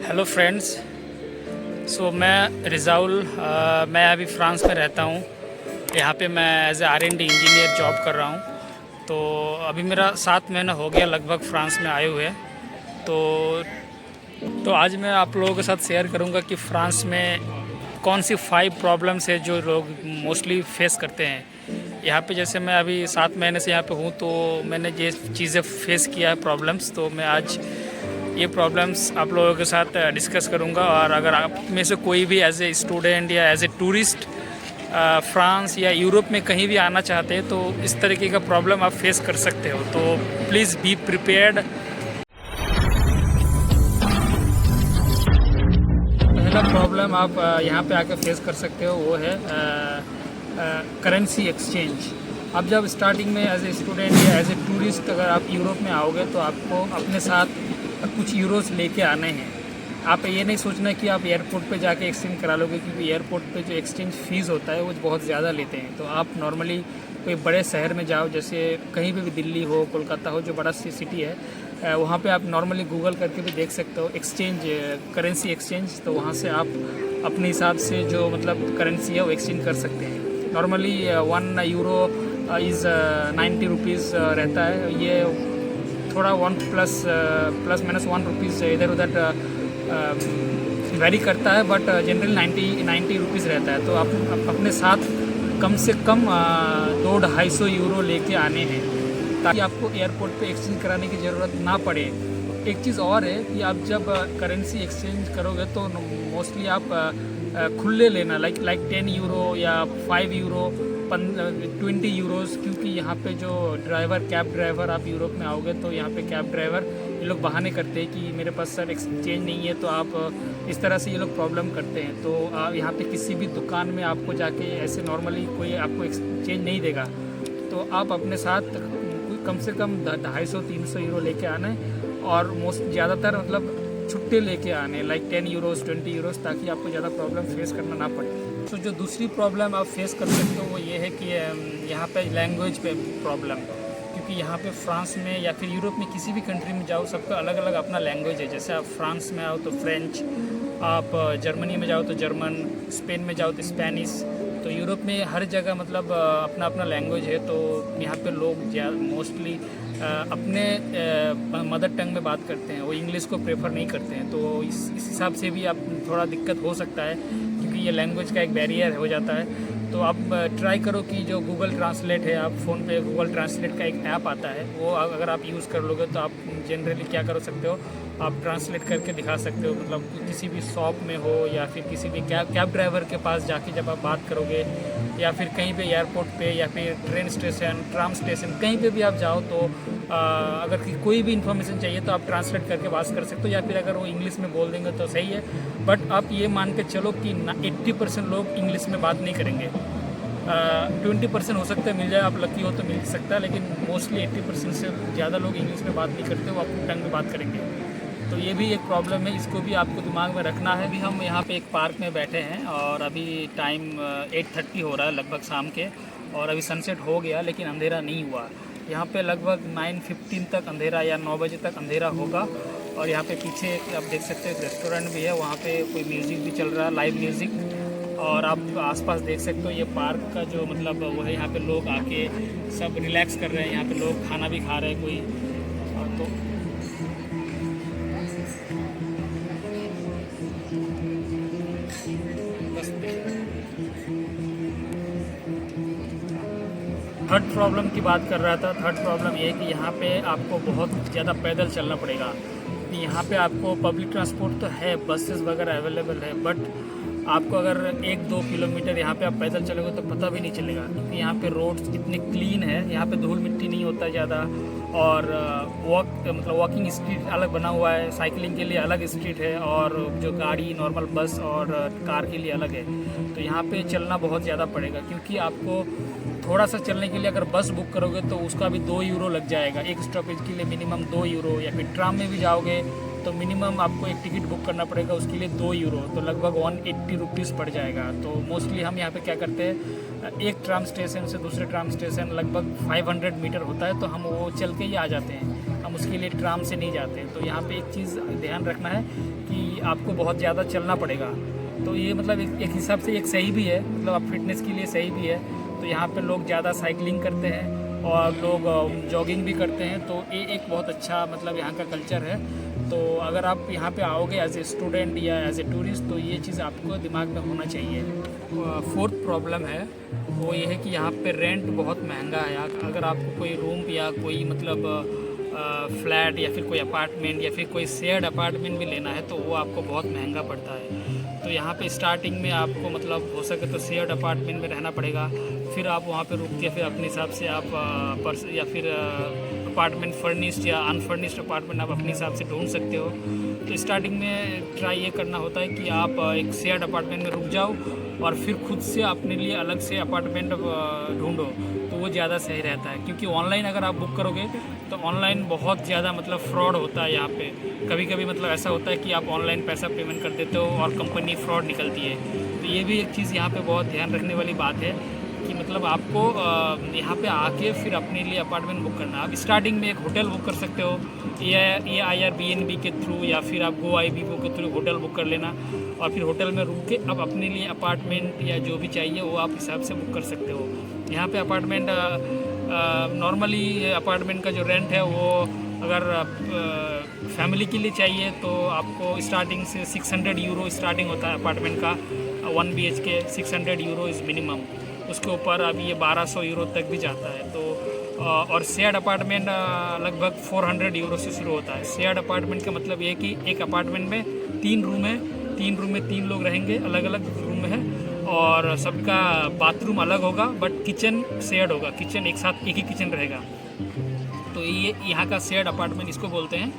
Hello friends. मैं रिज़ाउल, मैं अभी फ्रांस में रहता हूँ। यहाँ पे मैं as a R&D engineer job कर रहा हूँ। तो अभी मेरा 7 महीना हो गया लगभग फ्रांस में आए हुए। तो आज मैं आप लोगों के साथ शेयर करूँगा कि फ्रांस में कौन सी 5 प्रॉब्लम्स है जो लोग मोस्टली फेस करते हैं। यहाँ पे जैसे मैं अभी 7 महीने से यहाँ पे हूँ, तो मैंने ये चीज़ें फेस किया है प्रॉब्लम्स, तो मैं आज ये प्रॉब्लम्स आप लोगों के साथ डिस्कस करूंगा। और अगर आप में से कोई भी एज ए स्टूडेंट या एज ए टूरिस्ट फ्रांस या यूरोप में कहीं भी आना चाहते हैं, तो इस तरीके का प्रॉब्लम आप फेस कर सकते हो। तो प्लीज़ बी प्रिपेयर्ड। पहला प्रॉब्लम आप यहाँ पे आकर फेस कर सकते हो, वो है करेंसी एक्सचेंज। आप जब स्टार्टिंग में एज ए स्टूडेंट या एज ए टूरिस्ट अगर आप यूरोप में आओगे, तो आपको अपने साथ कुछ यूरोस लेके आने हैं। आप ये नहीं सोचना कि आप एयरपोर्ट पे जाके एक्सचेंज करा लोगे, क्योंकि एयरपोर्ट पे जो एक्सचेंज फ़ीस होता है वो बहुत ज़्यादा लेते हैं। तो आप नॉर्मली कोई बड़े शहर में जाओ, जैसे कहीं भी दिल्ली हो, कोलकाता हो, जो बड़ा सिटी है, वहाँ पे आप नॉर्मली गूगल करके भी देख सकते हो एक्सचेंज, करेंसी एक्सचेंज। तो वहाँ से आप अपने हिसाब से जो मतलब करेंसी है वो एक्सचेंज कर सकते हैं। नॉर्मली 1 यूरो इज़ 90 रुपीज़ रहता है। ये थोड़ा 1 प्लस माइनस 1 रुपीज़ इधर उधर वेरी करता है, बट जनरल 90 रुपीज़ रहता है। तो आप अपने साथ कम से कम 200-250 यूरो लेके आने हैं, ताकि आपको एयरपोर्ट पे एक्सचेंज कराने की ज़रूरत ना पड़े। एक चीज़ और है कि आप जब करेंसी एक्सचेंज करोगे, तो मोस्टली आप खुले लेना, लाइक 10 यूरो या 5 यूरो, 20 यूरोज़। क्योंकि यहाँ पे जो कैब ड्राइवर, आप यूरोप में आओगे तो यहाँ पे कैब ड्राइवर ये लोग बहाने करते हैं कि मेरे पास सर एक्सचेंज नहीं है। तो आप इस तरह से ये लोग प्रॉब्लम करते हैं। तो यहाँ पे किसी भी दुकान में आपको जाके ऐसे नॉर्मली कोई आपको एक्सचेंज नहीं देगा। तो आप अपने साथ कम से कम 250-300 यूरो लेके आना है, और ज़्यादातर मतलब छुट्टे लेके आने, लाइक 10 यूरोज़ 20 यूरोज़, ताकि आपको ज़्यादा प्रॉब्लम फेस करना ना पड़े। तो जो दूसरी प्रॉब्लम आप फेस कर सकते हो वो ये है कि यहाँ पे लैंग्वेज पे प्रॉब्लम। क्योंकि यहाँ पे फ्रांस में या फिर यूरोप में किसी भी कंट्री में जाओ, सबका अलग अलग अपना लैंग्वेज है। जैसे आप फ्रांस में आओ तो फ्रेंच, आप जर्मनी में जाओ तो जर्मन, स्पेन में जाओ तो स्पेनिश। तो यूरोप में हर जगह मतलब अपना अपना लैंग्वेज है। तो यहाँ पे लोग मोस्टली अपने मदर टंग में बात करते हैं, वो इंग्लिश को प्रेफर नहीं करते हैं। तो इस हिसाब से भी आप थोड़ा दिक्कत हो सकता है, क्योंकि ये लैंग्वेज का एक बैरियर हो जाता है। तो आप ट्राई करो कि जो गूगल ट्रांसलेट है, आप फ़ोन पे गूगल ट्रांसलेट का एक ऐप आता है, वो अगर आप यूज़ कर लोगे तो आप जनरली क्या कर सकते हो, आप ट्रांसलेट करके दिखा सकते हो। मतलब किसी भी शॉप में हो या फिर किसी भी कैब ड्राइवर के पास जाके जब आप बात करोगे, या फिर कहीं पे एयरपोर्ट पे या फिर ट्रेन स्टेशन, ट्राम स्टेशन, कहीं पे भी आप जाओ, तो अगर कोई भी इन्फॉर्मेशन चाहिए तो आप ट्रांसलेट करके बात कर सकते हो। या फिर अगर वो इंग्लिश में बोल देंगे तो सही है, बट आप ये मान के चलो कि 80% लोग इंग्लिश में बात नहीं करेंगे। 20% हो सकता है मिल जाए, आप लकी हो तो मिल सकता है, लेकिन मोस्टली 80% से ज़्यादा लोग इंग्लिश में बात नहीं करते, वो अपने टंग में बात करेंगे। तो ये भी एक प्रॉब्लम है, इसको भी आपको दिमाग में रखना है। अभी हम यहाँ पे एक पार्क में बैठे हैं, और अभी टाइम 8:30 हो रहा है लगभग शाम के, और अभी सनसेट हो गया लेकिन अंधेरा नहीं हुआ। यहाँ पे लगभग 9:15 तक अंधेरा या 9 बजे तक अंधेरा होगा। और यहाँ पे पीछे आप देख सकते हो एक रेस्टोरेंट भी है, वहाँ पे कोई म्यूज़िक भी चल रहा है, लाइव म्यूज़िक। और आप आसपास देख सकते हो ये पार्क का जो मतलब वो है, यहाँ पे लोग आके सब रिलैक्स कर रहे हैं। यहाँ पे लोग खाना भी खा रहे हैं कोई। तो बस थर्ड प्रॉब्लम की बात कर रहा था। थर्ड प्रॉब्लम ये है कि यहाँ पे आपको बहुत ज़्यादा पैदल चलना पड़ेगा। यहाँ पे आपको पब्लिक ट्रांसपोर्ट तो है, बसेस वगैरह अवेलेबल है, बट आपको अगर 1-2 किलोमीटर यहाँ पे आप पैदल चलोगे तो पता भी नहीं चलेगा, क्योंकि यहाँ पे रोड्स इतने क्लीन है, यहाँ पे धूल मिट्टी नहीं होता ज़्यादा। और वॉकिंग स्ट्रीट अलग बना हुआ है, साइकिलिंग के लिए अलग स्ट्रीट है, और जो गाड़ी नॉर्मल बस और कार के लिए अलग है। तो यहाँ पे चलना बहुत ज़्यादा पड़ेगा, क्योंकि आपको थोड़ा सा चलने के लिए अगर बस बुक करोगे तो उसका भी 2 यूरो लग जाएगा, एक स्टॉपेज के लिए मिनिमम 2 यूरो। या फिर ट्राम में भी जाओगे तो मिनिमम आपको एक टिकट बुक करना पड़ेगा, उसके लिए 2 यूरो, तो लगभग 180 रुपीज़ पड़ जाएगा। तो मोस्टली हम यहाँ पे क्या करते हैं, एक ट्राम स्टेशन से दूसरे ट्राम स्टेशन लगभग 500 मीटर होता है, तो हम वो चल के ही आ जाते हैं। हम उसके लिए ट्राम से नहीं जाते हैं। तो यहाँ पे एक चीज़ ध्यान रखना है कि आपको बहुत ज़्यादा चलना पड़ेगा। तो ये मतलब एक हिसाब से एक सही भी है, मतलब आप फिटनेस के लिए सही भी है। तो यहाँ पे लोग ज़्यादा साइकिलिंग करते हैं और लोग जॉगिंग भी करते हैं। तो ये एक बहुत अच्छा मतलब यहाँ का कल्चर है। तो अगर आप यहाँ पे आओगे एज ए स्टूडेंट या एज ए टूरिस्ट तो ये चीज़ आपको दिमाग में होना चाहिए। फोर्थ प्रॉब्लम है वो ये है कि यहाँ पे रेंट बहुत महंगा है। अगर आपको कोई रूम या कोई मतलब फ्लैट या फिर कोई अपार्टमेंट या फिर कोई शेयर्ड अपार्टमेंट भी लेना है तो वो आपको बहुत महंगा पड़ता है। तो यहाँ पे स्टार्टिंग में आपको मतलब हो सके तो शेयर्ड अपार्टमेंट में रहना पड़ेगा, फिर आप वहाँ पे रुक के फिर अपने हिसाब से आप या फिर अपार्टमेंट फर्निश्ड या अनफर्निश्ड अपार्टमेंट आप अपने हिसाब से ढूंढ सकते हो। तो स्टार्टिंग में ट्राई ये करना होता है कि आप एक शेयर्ड अपार्टमेंट में रुक जाओ और फिर खुद से अपने लिए अलग से अपार्टमेंट ढूंढो, तो वो ज़्यादा सही रहता है। क्योंकि ऑनलाइन अगर आप बुक करोगे तो ऑनलाइन बहुत ज़्यादा मतलब फ्रॉड होता है। यहाँ पे कभी कभी मतलब ऐसा होता है कि आप ऑनलाइन पैसा पेमेंट कर देते हो और कंपनी फ्रॉड निकलती है। तो ये भी एक चीज़ यहाँ पे बहुत ध्यान रखने वाली बात है कि मतलब आपको यहाँ पे आके फिर अपने लिए अपार्टमेंट बुक करना। आप स्टार्टिंग में एक होटल बुक कर सकते हो ये Airbnb के थ्रू या फिर आप GoIbibo के थ्रू होटल बुक कर लेना और फिर होटल में रुक के अब अपने लिए अपार्टमेंट या जो भी चाहिए वो आप हिसाब से बुक कर सकते हो। यहाँ पे अपार्टमेंट नॉर्मली अपार्टमेंट का जो रेंट है वो अगर फैमिली के लिए चाहिए तो आपको स्टार्टिंग से 600 यूरो स्टार्टिंग होता है अपार्टमेंट का। 1 BHK 600 यूरो इज़ मिनिमम। उसके ऊपर अभी ये 1200 यूरो तक भी जाता है। तो और शेयर्ड अपार्टमेंट लगभग 400 यूरो से शुरू होता है। शेयर्ड अपार्टमेंट का मतलब ये कि एक अपार्टमेंट में 3 रूम है, 3 रूम में 3 लोग रहेंगे, अलग अलग रूम है और सबका बाथरूम अलग होगा बट किचन शेयर्ड होगा। किचन एक साथ एक ही किचन रहेगा। तो ये यहाँ का शेयर्ड अपार्टमेंट इसको बोलते हैं।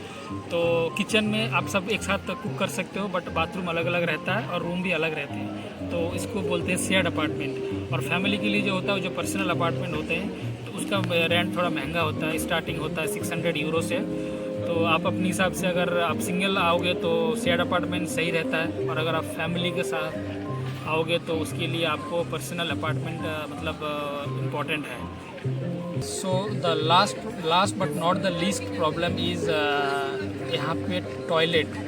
तो किचन में आप सब एक साथ कुक कर सकते हो बट बाथरूम अलग अलग रहता है और रूम भी अलग रहते हैं। तो इसको बोलते हैं शेयर्ड अपार्टमेंट। और फैमिली के लिए जो होता है जो पर्सनल अपार्टमेंट होते हैं तो उसका रेंट थोड़ा महंगा होता है, स्टार्टिंग होता है 600 यूरो से। तो आप अपने हिसाब से अगर आप सिंगल आओगे तो शेयर्ड अपार्टमेंट सही रहता है और अगर आप फैमिली के साथ आओगे तो उसके लिए आपको पर्सनल अपार्टमेंट मतलब इम्पॉर्टेंट है। So the last but not the least problem is यहाँ पे टॉयलेट।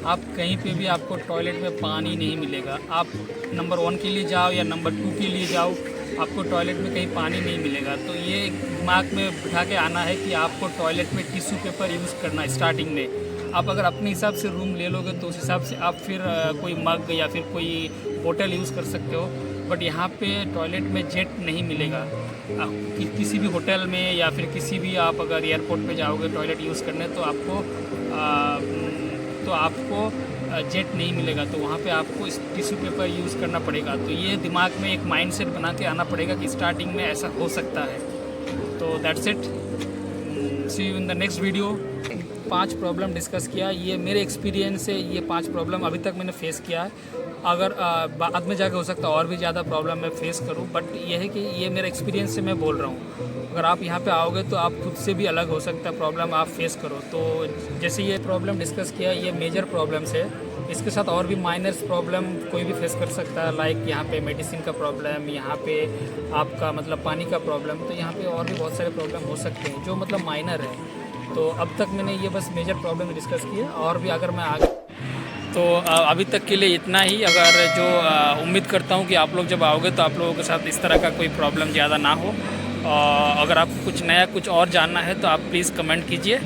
आप कहीं पे भी आपको टॉयलेट में पानी नहीं मिलेगा। आप नंबर 1 के लिए जाओ या नंबर 2 के लिए जाओ, आपको टॉयलेट में कहीं पानी नहीं मिलेगा। तो ये दिमाग में बिठा के आना है कि आपको टॉयलेट में टिश्यू पेपर यूज़ करना है स्टार्टिंग में। आप अगर अपने हिसाब से रूम ले लोगे तो उस हिसाब से आप फिर कोई मग या फिर कोई बोतल यूज़ कर सकते हो। बट यहाँ पे टॉयलेट में जेट नहीं मिलेगा। किसी भी होटल में या फिर किसी भी आप अगर एयरपोर्ट पे जाओगे टॉयलेट यूज़ करने तो आपको जेट नहीं मिलेगा। तो वहाँ पे आपको टिश्यू पेपर यूज़ करना पड़ेगा। तो ये दिमाग में एक माइंडसेट बना के आना पड़ेगा कि स्टार्टिंग में ऐसा हो सकता है। तो that's it, see you in the next video. 5 problem discuss किया, ये मेरे एक्सपीरियंस से ये 5 प्रॉब्लम अभी तक मैंने फेस किया है। अगर बाद में जाके हो सकता है और भी ज़्यादा प्रॉब्लम मैं फेस करूं, बट ये है कि ये मेरा एक्सपीरियंस से मैं बोल रहा हूं। अगर आप यहां पे आओगे तो आप खुद से भी अलग हो सकता है प्रॉब्लम आप फेस करो। तो जैसे ये प्रॉब्लम डिस्कस किया ये मेजर प्रॉब्लम्स है। इसके साथ और भी माइनर्स प्रॉब्लम कोई भी फेस कर सकता है, लाइक यहाँ पे मेडिसिन का प्रॉब्लम, यहाँ पे आपका मतलब पानी का प्रॉब्लम। तो यहाँ पे और भी बहुत सारे प्रॉब्लम हो सकते हैं जो मतलब माइनर है। तो अब तक मैंने ये बस मेजर प्रॉब्लम डिस्कस किया और भी अगर मैं आगे तो अभी तक के लिए इतना ही। अगर जो उम्मीद करता हूँ कि आप लोग जब आओगे तो आप लोगों के साथ इस तरह का कोई प्रॉब्लम ज़्यादा ना हो। अगर आपको कुछ नया कुछ और जानना है तो आप प्लीज़ कमेंट कीजिए।